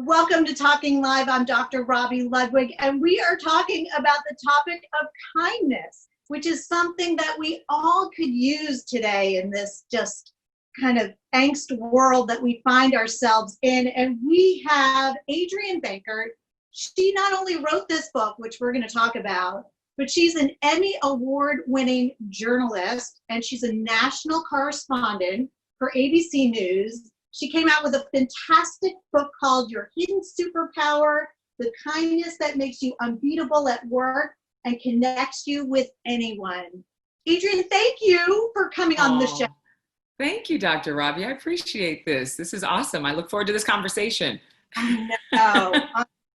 Welcome to Talking Live. I'm Dr. Robi Ludwig, and we are talking about the topic of kindness, which is something that we all could use today in this just kind of angst world that we find ourselves in. And we have Adrienne Bankert. She not only wrote this book, which we're going to talk about, but she's an Emmy Award-winning journalist, and she's a national correspondent for ABC News. She came out with a fantastic book called Your Hidden Superpower, The Kindness That Makes You Unbeatable at Work and Connects You with Anyone. Adrienne, thank you for coming on the show. Thank you, Dr. Robi. I appreciate this. This is awesome. I look forward to this conversation. I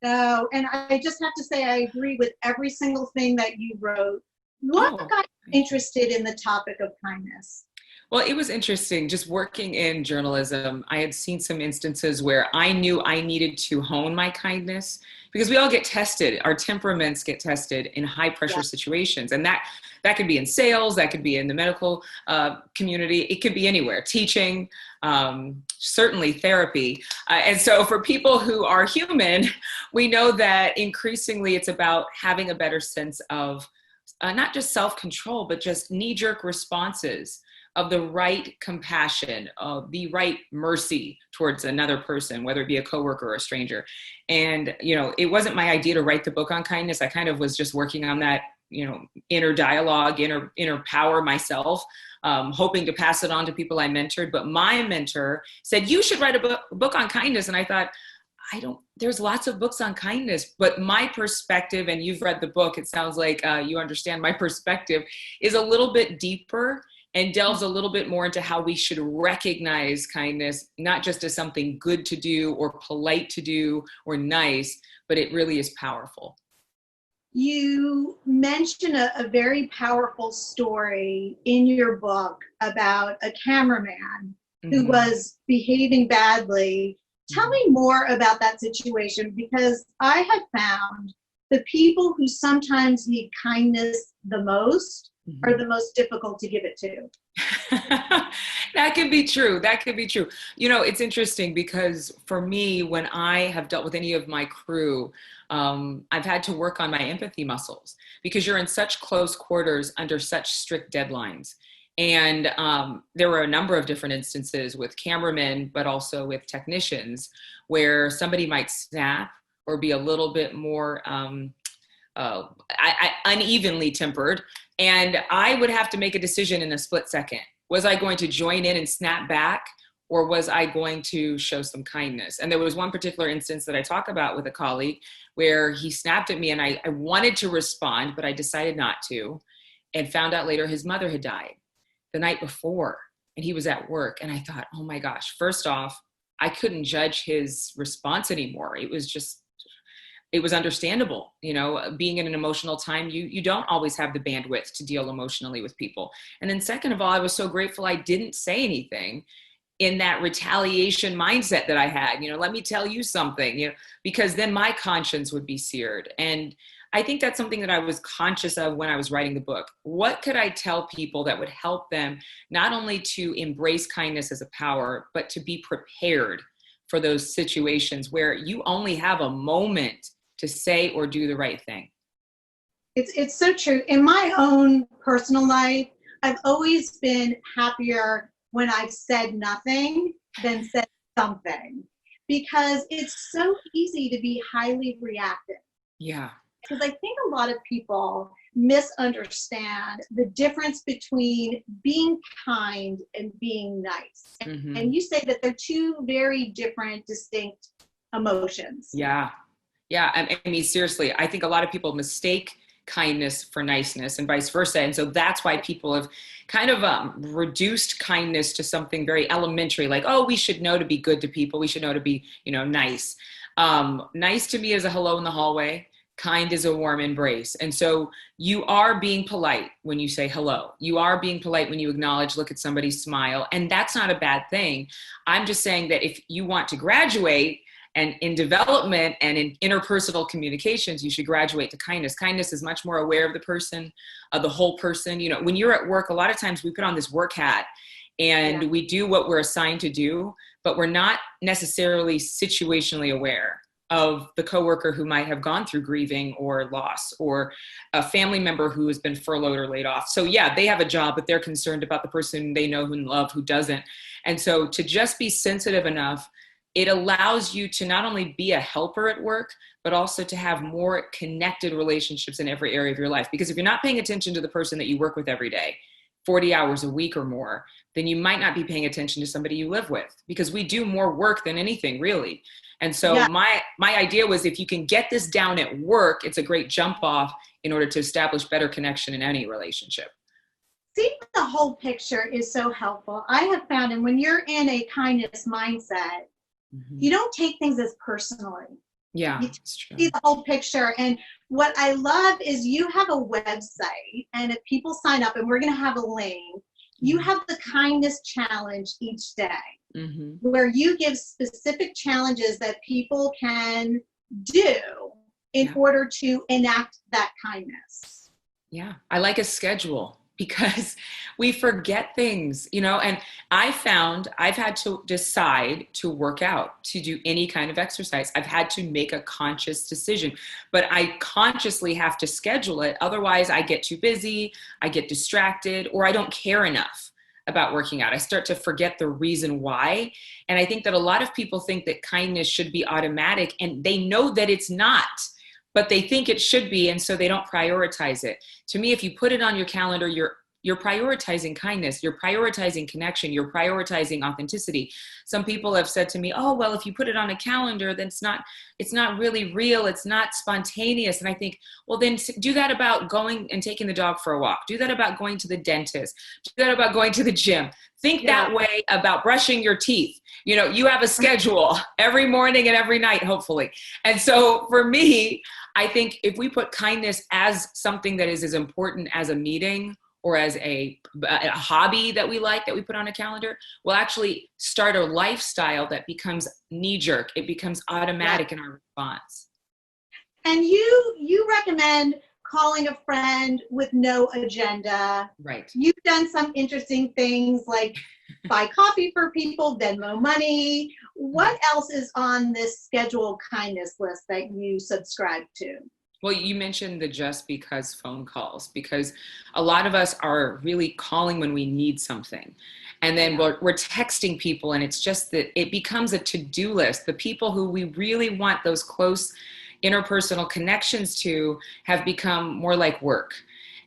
know. And I just have to say I agree with every single thing that you wrote. What got you interested in the topic of kindness? Well, it was interesting just working in journalism. I had seen some instances where I knew I needed to hone my kindness because we all get tested. Our temperaments get tested in high pressure situations. And that could be in sales, that could be in the medical community. It could be anywhere, teaching, certainly therapy. And so for people who are human, we know that increasingly it's about having a better sense of not just self-control, but just knee-jerk responses of the right compassion, of the right mercy towards another person, whether it be a coworker or a stranger. And, it wasn't my idea to write the book on kindness. I kind of was just working on that, inner dialogue, inner power myself, hoping to pass it on to people I mentored. But my mentor said, you should write a book on kindness. And I thought, there's lots of books on kindness, but my perspective, and you've read the book, it sounds like you understand my perspective, is a little bit deeper and delves a little bit more into how we should recognize kindness, not just as something good to do or polite to do or nice, but it really is powerful. You mention a very powerful story in your book about a cameraman who was behaving badly. Tell me more about that situation, because I have found the people who sometimes need kindness the most are the most difficult to give it to. That could be true. It's interesting because for me, when I have dealt with any of my crew, I've had to work on my empathy muscles because you're in such close quarters under such strict deadlines. And there were a number of different instances with cameramen, but also with technicians where somebody might snap or be a little bit more unevenly tempered. And I would have to make a decision in a split second. Was I going to join in and snap back, or was I going to show some kindness? And there was one particular instance that I talk about with a colleague where he snapped at me and I wanted to respond, but I decided not to, and found out later his mother had died the night before and he was at work. And I thought, oh my gosh, first off, I couldn't judge his response anymore. It was understandable, being in an emotional time, you don't always have the bandwidth to deal emotionally with people. And then second of all, I was so grateful I didn't say anything in that retaliation mindset that I had, let me tell you something, because then my conscience would be seared. And I think that's something that I was conscious of when I was writing the book. What could I tell people that would help them not only to embrace kindness as a power, but to be prepared for those situations where you only have a moment to say or do the right thing? It's so true. In my own personal life, I've always been happier when I've said nothing than said something, because it's so easy to be highly reactive. Yeah. Because I think a lot of people misunderstand the difference between being kind and being nice. And you say that they're two very different, distinct emotions. Yeah. I mean, seriously, I think a lot of people mistake kindness for niceness and vice versa. And so that's why people have kind of reduced kindness to something very elementary, like, oh, we should know to be good to people. We should know to be, nice. Nice to me is a hello in the hallway. Kind is a warm embrace. And so you are being polite when you say hello. You are being polite when you acknowledge, look at somebody, smile. And that's not a bad thing. I'm just saying that if you want to graduate, and in development and in interpersonal communications, you should graduate to kindness. Kindness is much more aware of the person, of the whole person. When you're at work, a lot of times we put on this work hat and we do what we're assigned to do, but we're not necessarily situationally aware of the coworker who might have gone through grieving or loss, or a family member who has been furloughed or laid off. So yeah, they have a job, but they're concerned about the person they know and love who doesn't. And so to just be sensitive enough, it allows you to not only be a helper at work, but also to have more connected relationships in every area of your life. Because if you're not paying attention to the person that you work with every day, 40 hours a week or more, then you might not be paying attention to somebody you live with, because we do more work than anything, really. And so Yeah. my idea was, if you can get this down at work, it's a great jump off in order to establish better connection in any relationship. Seeing the whole picture is so helpful. I have found, and when you're in a kindness mindset, you don't take things as personally. Yeah, You it's true. see the whole picture. And what I love is you have a website, and if people sign up, and we're going to have a link, you have the kindness challenge each day, where you give specific challenges that people can do in order to enact that kindness. Yeah, I like a schedule, because we forget things, and I found I've had to decide to work out, to do any kind of exercise. I've had to make a conscious decision, but I consciously have to schedule it. Otherwise, I get too busy, I get distracted, or I don't care enough about working out. I start to forget the reason why. And I think that a lot of people think that kindness should be automatic, and they know that it's not, but they think it should be, and so they don't prioritize it. To me, if you put it on your calendar, you're prioritizing kindness, you're prioritizing connection, you're prioritizing authenticity. Some people have said to me, oh, well, if you put it on a calendar, then it's not really real, it's not spontaneous. And I think, well, then do that about going and taking the dog for a walk. Do that about going to the dentist. Do that about going to the gym. Think that way about brushing your teeth. You have a schedule every morning and every night, hopefully. And so for me, I think if we put kindness as something that is as important as a meeting or as a hobby that we like, that we put on a calendar, we'll actually start a lifestyle that becomes knee-jerk. It becomes automatic in our response. And you recommend calling a friend with no agenda. Right. You've done some interesting things like buy coffee for people, Venmo money. What else is on this scheduled kindness list that you subscribe to? Well, you mentioned the just because phone calls, because a lot of us are really calling when we need something. And then we're texting people, and it's just that it becomes a to-do list. The people who we really want those close interpersonal connections to have become more like work.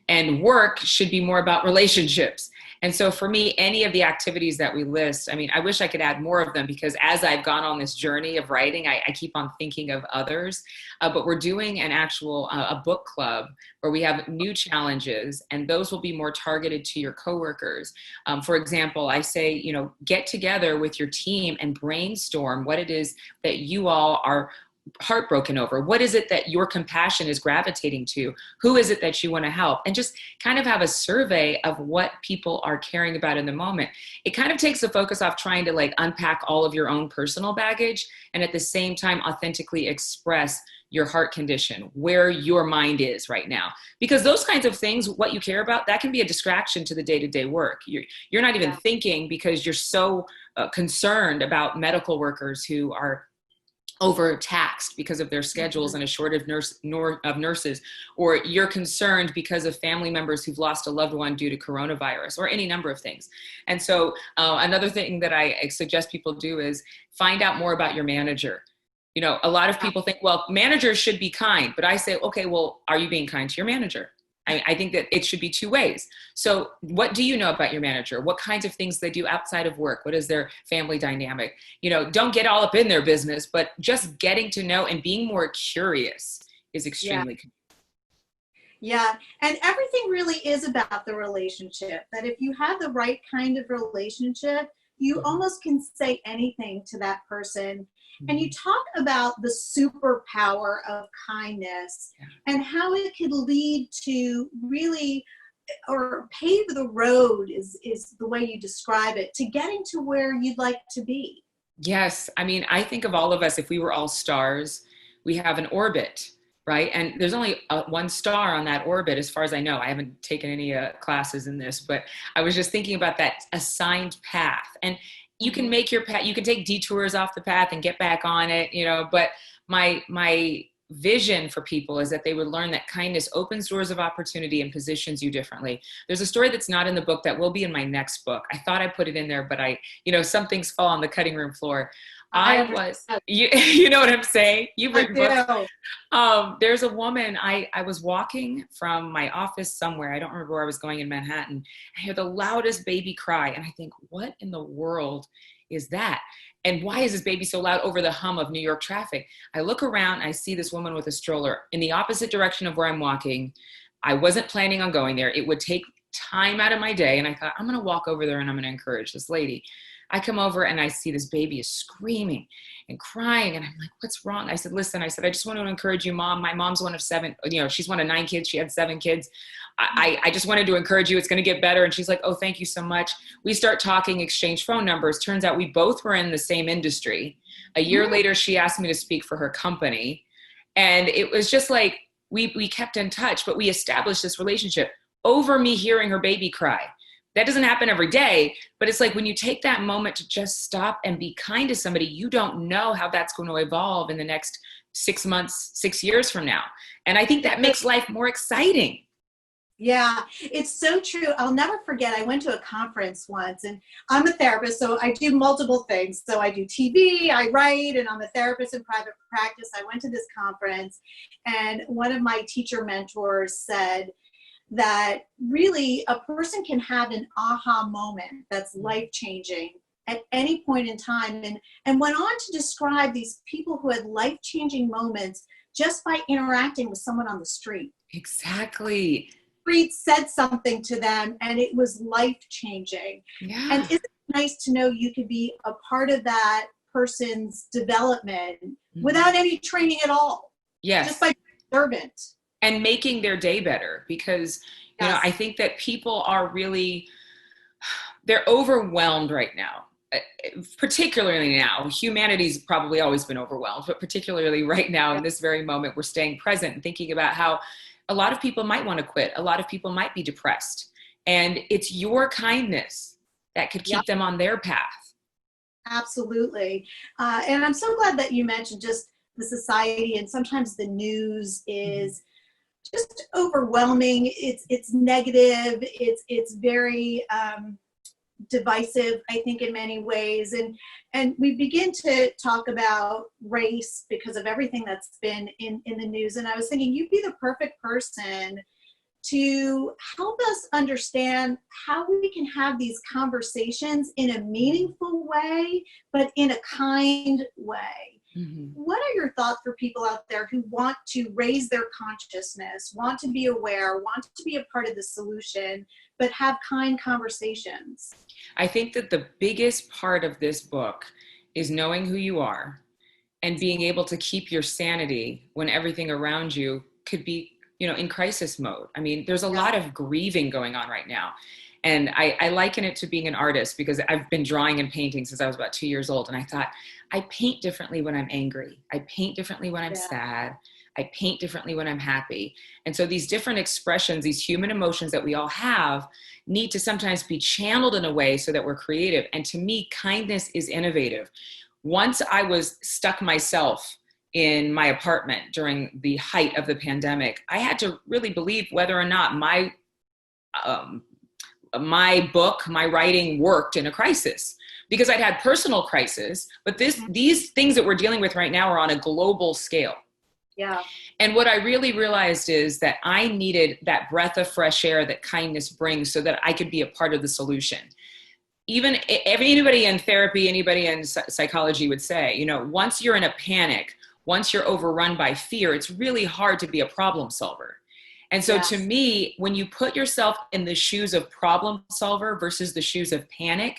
And work should be more about relationships. And so for me, any of the activities that we list, I wish I could add more of them, because as I've gone on this journey of writing, I keep on thinking of others. But we're doing an actual a book club where we have new challenges, and those will be more targeted to your coworkers. For example, I say, get together with your team and brainstorm what it is that you all are heartbroken over. What is it that your compassion is gravitating to? Who is it that you want to help? And just kind of have a survey of what people are caring about in the moment. It kind of takes the focus off trying to unpack all of your own personal baggage, and at the same time authentically express your heart condition, where your mind is right now. Because those kinds of things, what you care about, that can be a distraction to the day-to-day work. You're not even thinking, because you're so concerned about medical workers who are overtaxed because of their schedules and a shortage of nurses, or you're concerned because of family members who've lost a loved one due to coronavirus, or any number of things. And so another thing that I suggest people do is find out more about your manager. A lot of people think, well, managers should be kind, but I say, okay, well, are you being kind to your manager? I think that it should be two ways. So what do you know about your manager? What kinds of things they do outside of work? What is their family dynamic? Don't get all up in their business, but just getting to know and being more curious is extremely key. Yeah, and everything really is about the relationship. That if you have the right kind of relationship, you almost can say anything to that person. And you talk about the superpower of kindness and how it could lead to really, or pave the road is the way you describe it, to getting to where you'd like to be. Yes. I think of all of us, if we were all stars, we have an orbit, right? And there's only one star on that orbit, as far as I know. I haven't taken any classes in this, but I was just thinking about that assigned path. And you can make your path, you can take detours off the path and get back on it, but my vision for people is that they would learn that kindness opens doors of opportunity and positions you differently. There's a story that's not in the book that will be in my next book. I thought I put it in there, but some things fall on the cutting room floor. You know what I'm saying? You've written books. There's a woman, I was walking from my office somewhere. I don't remember where I was going in Manhattan. I hear the loudest baby cry. And I think, what in the world is that? And why is this baby so loud over the hum of New York traffic? I look around, I see this woman with a stroller in the opposite direction of where I'm walking. I wasn't planning on going there. It would take time out of my day. And I thought, I'm going to walk over there and I'm going to encourage this lady. I come over and I see this baby is screaming and crying. And I'm like, what's wrong? I said, listen, I just want to encourage you, Mom. My mom's one of 7, she's one of 9 kids. She had 7 kids. I just wanted to encourage you. It's going to get better. And she's like, oh, thank you so much. We start talking, exchange phone numbers. Turns out we both were in the same industry. A year later, she asked me to speak for her company. And it was just like, we kept in touch, but we established this relationship over me hearing her baby cry. That doesn't happen every day, but it's like when you take that moment to just stop and be kind to somebody, you don't know how that's going to evolve in the next 6 months, 6 years from now. And I think that makes life more exciting. Yeah, it's so true. I'll never forget, I went to a conference once, and I'm a therapist, so I do multiple things. So I do TV, I write, and I'm a therapist in private practice. I went to this conference, and one of my teacher mentors said that really a person can have an aha moment that's life-changing at any point in time, and went on to describe these people who had life-changing moments just by interacting with someone on the street. Exactly. Street said something to them and it was life-changing. Yeah. And isn't it nice to know you could be a part of that person's development without any training at all? Yes. Just by being servant. And making their day better, because I think that people are really, they're overwhelmed right now, particularly now. Humanity's probably always been overwhelmed, but particularly right now in this very moment, we're staying present and thinking about how a lot of people might want to quit. A lot of people might be depressed, and it's your kindness that could keep them on their path. Absolutely. And I'm so glad that you mentioned just the society, and sometimes the news is just overwhelming. It's negative. It's very divisive, I think, in many ways. And we begin to talk about race because of everything that's been in the news. And I was thinking you'd be the perfect person to help us understand how we can have these conversations in a meaningful way, but in a kind way. What are your thoughts for people out there who want to raise their consciousness, want to be aware, want to be a part of the solution, but have kind conversations? I think that the biggest part of this book is knowing who you are and being able to keep your sanity when everything around you could be, in crisis mode. I mean, there's a lot of grieving going on right now. And I liken it to being an artist, because I've been drawing and painting since I was about 2 years old. And I thought, I paint differently when I'm angry. I paint differently when I'm sad. I paint differently when I'm happy. And so these different expressions, these human emotions that we all have, need to sometimes be channeled in a way so that we're creative. And to me, kindness is innovative. Once I was stuck myself in my apartment during the height of the pandemic, I had to really believe whether or not my book, my writing worked in a crisis, because I'd had personal crisis, but these things that we're dealing with right now are on a global scale. Yeah. And what I really realized is that I needed that breath of fresh air that kindness brings so that I could be a part of the solution. Even anybody in therapy, anybody in psychology would say, once you're in a panic, once you're overrun by fear, it's really hard to be a problem solver. And so to me, when you put yourself in the shoes of problem solver versus the shoes of panic,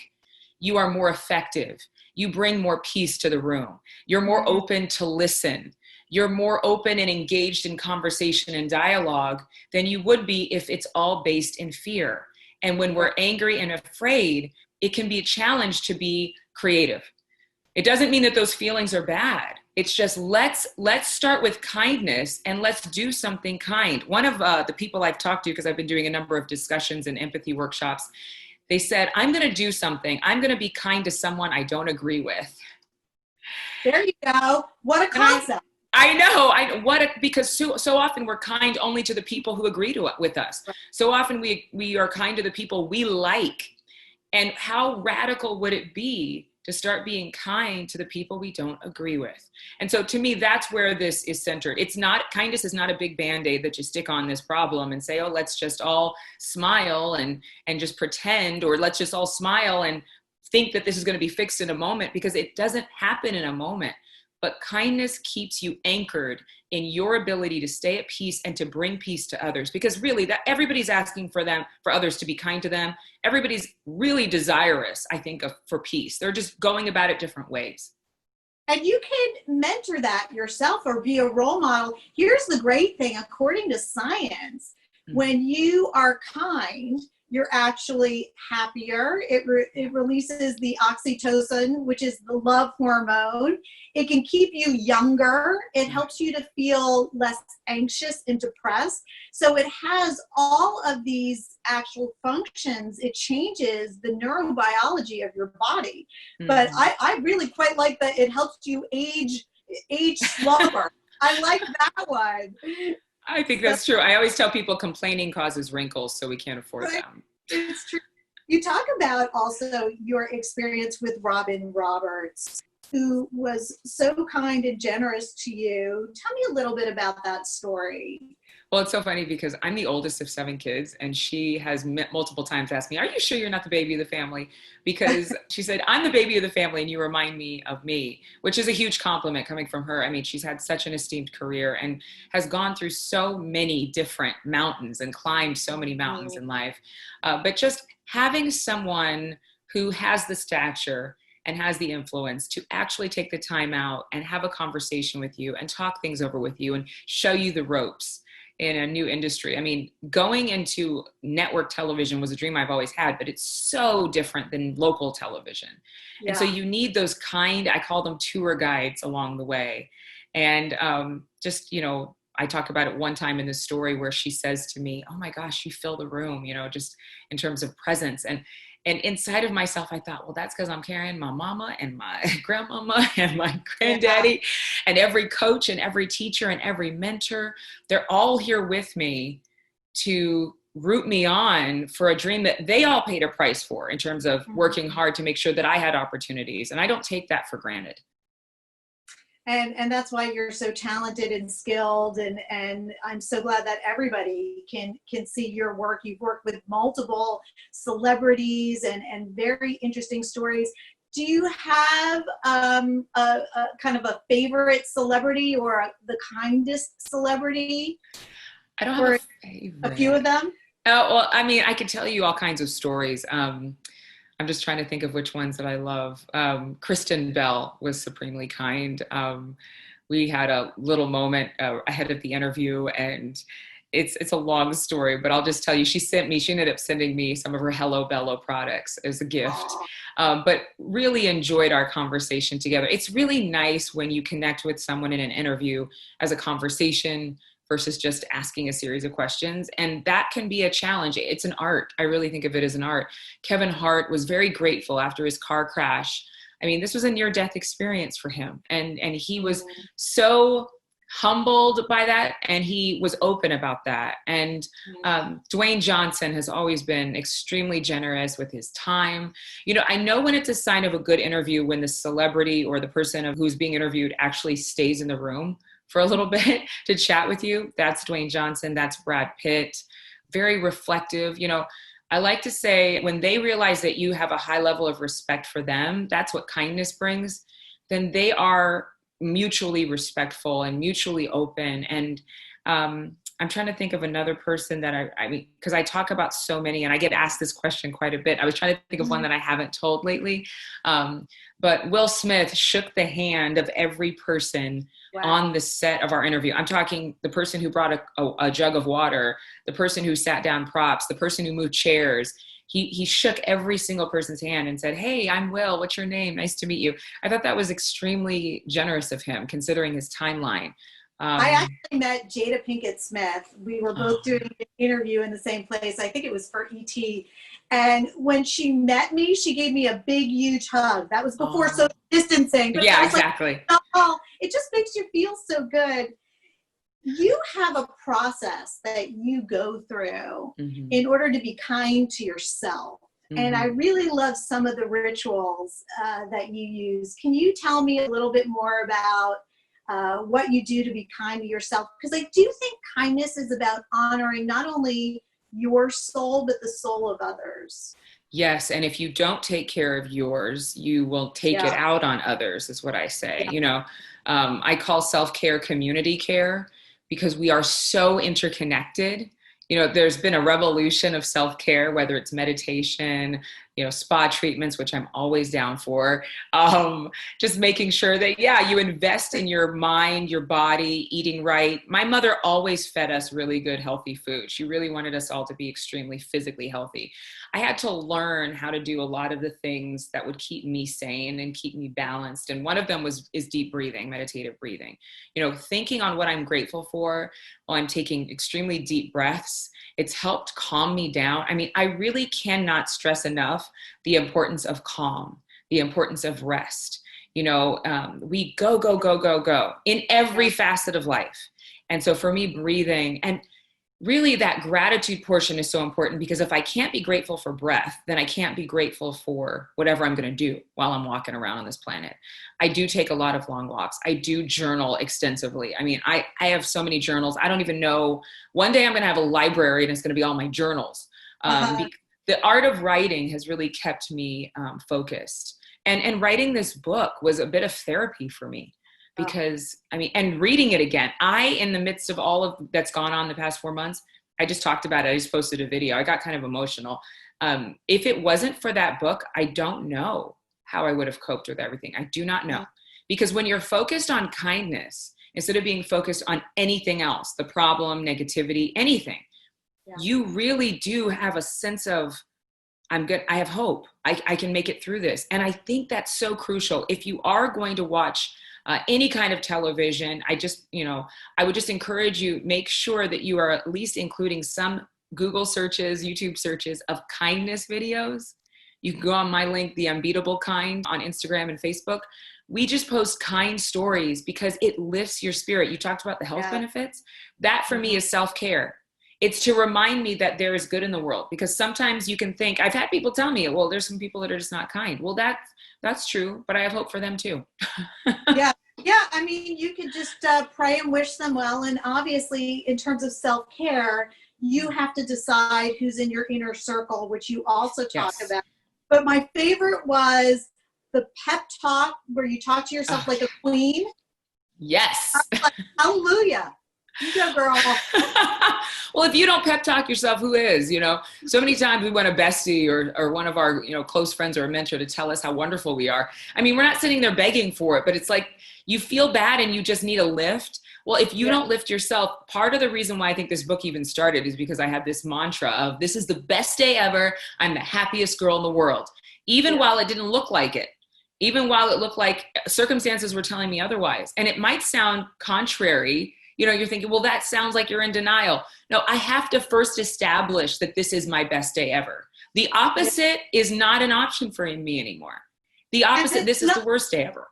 you are more effective. You bring more peace to the room. You're more open to listen. You're more open and engaged in conversation and dialogue than you would be if it's all based in fear. And when we're angry and afraid, it can be a challenge to be creative. It doesn't mean that those feelings are bad. It's just let's start with kindness and let's do something kind. One of the people I've talked to, because I've been doing a number of discussions and empathy workshops, They said, I'm going to do something. I'm going to be kind to someone I don't agree with. There you go. What a concept. I know. Because so often we're kind only to the people who agree with us. So often we are kind to the people we like. And how radical would it be to start being kind to the people we don't agree with? And so to me, that's where this is centered. Kindness is not a big Band-Aid that you stick on this problem and say, oh, let's just all smile and just pretend, or let's just all smile and think that this is going to be fixed in a moment, because it doesn't happen in a moment. But kindness keeps you anchored in your ability to stay at peace and to bring peace to others. Because really, that everybody's asking for others to be kind to them. Everybody's really desirous, I think, for peace. They're just going about it different ways. And you can mentor that yourself or be a role model. Here's the great thing, according to science, when you are kind, you're actually happier. It releases the oxytocin, which is the love hormone. It can keep you younger. It helps you to feel less anxious and depressed. So it has all of these actual functions. It changes the neurobiology of your body. Mm-hmm. But I really quite like that it helps you age slower. I like that one. I think that's true. I always tell people complaining causes wrinkles, so we can't afford them. It's true. You talk about also your experience with Robin Roberts, who was so kind and generous to you. Tell me a little bit about that story. Well, it's so funny because I'm the oldest of 7 kids, and she has multiple times asked me, are you sure you're not the baby of the family? Because she said, I'm the baby of the family and you remind me of me, which is a huge compliment coming from her. I mean, she's had such an esteemed career and has gone through so many different mountains and climbed so many mountains in life. But just having someone who has the stature and has the influence to actually take the time out and have a conversation with you and talk things over with you and show you the ropes in a new industry. I mean, going into network television was a dream I've always had, but it's so different than local television. Yeah. And so you need those I call them tour guides along the way. And I talk about it one time in the story where she says to me, oh my gosh, you fill the room, just in terms of presence. And inside of myself, I thought, well, that's because I'm carrying my mama and my grandmama and my granddaddy and every coach and every teacher and every mentor. They're all here with me to root me on for a dream that they all paid a price for in terms of working hard to make sure that I had opportunities. And I don't take that for granted. And that's why you're so talented and skilled, and I'm so glad that everybody can see your work. You've worked with multiple celebrities and very interesting stories. Do you have a kind of a favorite celebrity or the kindest celebrity? I don't have a favorite. A few of them? Well, I mean, I could tell you all kinds of stories. I'm just trying to think of which ones that I love. Kristen Bell was supremely kind. We had a little moment ahead of the interview, and it's a long story, but I'll just tell you, she ended up sending me some of her Hello Bello products as a gift, but really enjoyed our conversation together. It's really nice when you connect with someone in an interview as a conversation versus just asking a series of questions. And that can be a challenge. It's an art. I really think of it as an art. Kevin Hart was very grateful after his car crash. I mean, this was a near-death experience for him. And he was so humbled by that, and he was open about that. And Dwayne Johnson has always been extremely generous with his time. I know when it's a sign of a good interview when the celebrity or the person who's being interviewed actually stays in the room for a little bit to chat with you. That's Dwayne Johnson. That's Brad Pitt. Very reflective. I like to say when they realize that you have a high level of respect for them, that's what kindness brings, then they are mutually respectful and mutually open. And I'm trying to think of another person that I mean, because I talk about so many and I get asked this question quite a bit. I was trying to think of one that I haven't told lately. But Will Smith shook the hand of every person on the set of our interview. I'm talking the person who brought a jug of water, the person who sat down props, the person who moved chairs. He shook every single person's hand and said, hey, I'm Will. What's your name? Nice to meet you. I thought that was extremely generous of him, considering his timeline. I actually met Jada Pinkett Smith. We were both doing an interview in the same place. I think it was for ET. And when she met me, she gave me a big, huge hug. That was before social distancing. But yeah, I was exactly. like, oh, it just makes you feel so good. You have a process that you go through in order to be kind to yourself. And I really love some of the rituals that you use. Can you tell me a little bit more about what you do to be kind to yourself? Because I do think kindness is about honoring not only your soul, but the soul of others. Yes. And if you don't take care of yours, you will take it out on others, is what I say. You know, I call self-care community care, because we are so interconnected. You know, there's been a revolution of self-care, whether it's meditation, you know, spa treatments, which I'm always down for. Just making sure that, yeah, you invest in your mind, your body, eating right. My mother always fed us really good, healthy food. She really wanted us all to be extremely physically healthy. I had to learn how to do a lot of the things that would keep me sane and keep me balanced. And one of them is deep breathing, meditative breathing. You know, thinking on what I'm grateful for while I'm taking extremely deep breaths. It's helped calm me down. I mean, I really cannot stress enough the importance of calm, the importance of rest. You know, we go in every facet of life. And so for me, breathing, and really that gratitude portion is so important, because if I can't be grateful for breath, then I can't be grateful for whatever I'm going to do while I'm walking around on this planet. I do take a lot of long walks. I do journal extensively. I mean, I have so many journals. I don't even know. One day I'm going to have a library and it's going to be all my journals. The art of writing has really kept me focused. And writing this book was a bit of therapy for me. Because, I mean, and reading it again, in the midst of all of that's gone on the past 4 months, I just talked about it. I just posted a video. I got kind of emotional. If it wasn't for that book, I don't know how I would have coped with everything. I do not know. Because when you're focused on kindness, instead of being focused on anything else, the problem, negativity, anything, you really do have a sense of, I'm good. I have hope. I can make it through this. And I think that's so crucial. If you are going to watch any kind of television, I would just encourage you, make sure that you are at least including some Google searches, YouTube searches of kindness videos. You can go on my link, The Unbeatable Kind, on Instagram and Facebook. We just post kind stories because it lifts your spirit. You talked about the health benefits. That for me is self-care. It's to remind me that there is good in the world, because sometimes you can think, I've had people tell me, well, there's some people that are just not kind. Well, that's true, but I have hope for them too. Yeah. I mean, you could just pray and wish them well. And obviously, in terms of self-care, you have to decide who's in your inner circle, which you also talk about. But my favorite was the pep talk, where you talk to yourself like a queen. Yes. Like, hallelujah. You go, girl. Well, if you don't pep talk yourself, who is? You know, so many times we want a bestie or one of our, close friends or a mentor to tell us how wonderful we are. I mean, we're not sitting there begging for it, but it's like you feel bad and you just need a lift. Well, if you don't lift yourself, part of the reason why I think this book even started is because I had this mantra of, this is the best day ever. I'm the happiest girl in the world, even while it didn't look like it. Even while it looked like circumstances were telling me otherwise. And it might sound contrary. You're thinking, well, that sounds like you're in denial. No, I have to first establish that this is my best day ever. The opposite is not an option for me anymore. The opposite, this is the worst day ever.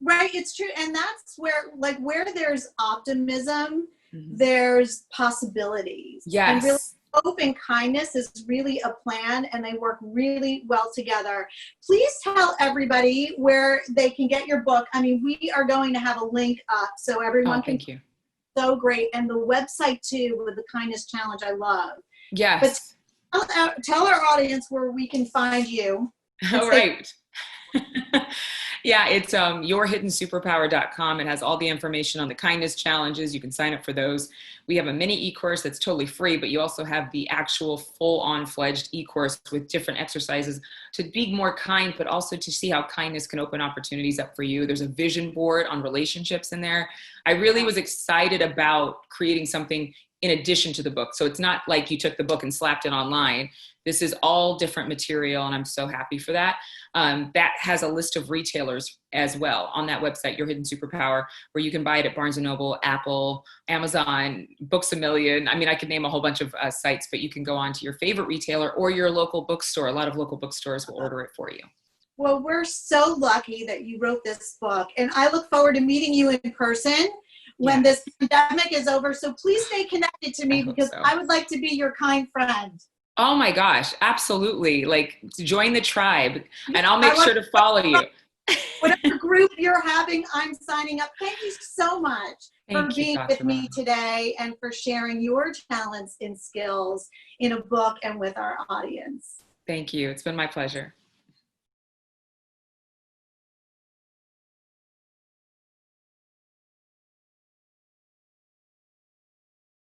Right, it's true. And that's where there's optimism, there's possibilities. Yes. And really, hope and kindness is really a plan, and they work really well together. Please tell everybody where they can get your book. I mean, we are going to have a link up so everyone can. Thank you. So great. And the website too, with the Kindness Challenge, I love. Yes. But tell our audience where we can find you. All right. Yeah, it's yourhiddensuperpower.com. It has all the information on the kindness challenges. You can sign up for those. We have a mini e-course that's totally free, but you also have the actual full-on fledged e-course with different exercises to be more kind, but also to see how kindness can open opportunities up for you. There's a vision board on relationships in there. I really was excited about creating something in addition to the book. So it's not like you took the book and slapped it online. This is all different material, and I'm so happy for that. That has a list of retailers as well on that website, Your Hidden Superpower, where you can buy it at Barnes & Noble, Apple, Amazon, Books A Million. I mean, I could name a whole bunch of sites, but you can go on to your favorite retailer or your local bookstore. A lot of local bookstores will order it for you. Well, we're so lucky that you wrote this book, and I look forward to meeting you in person when this pandemic is over. So please stay connected to me, because I would like to be your kind friend. Oh my gosh, absolutely. Like, join the tribe, and I'll make sure to follow you. Whatever group you're having, I'm signing up. Thank you so much for being with me today and for sharing your talents and skills in a book and with our audience. Thank you. It's been my pleasure.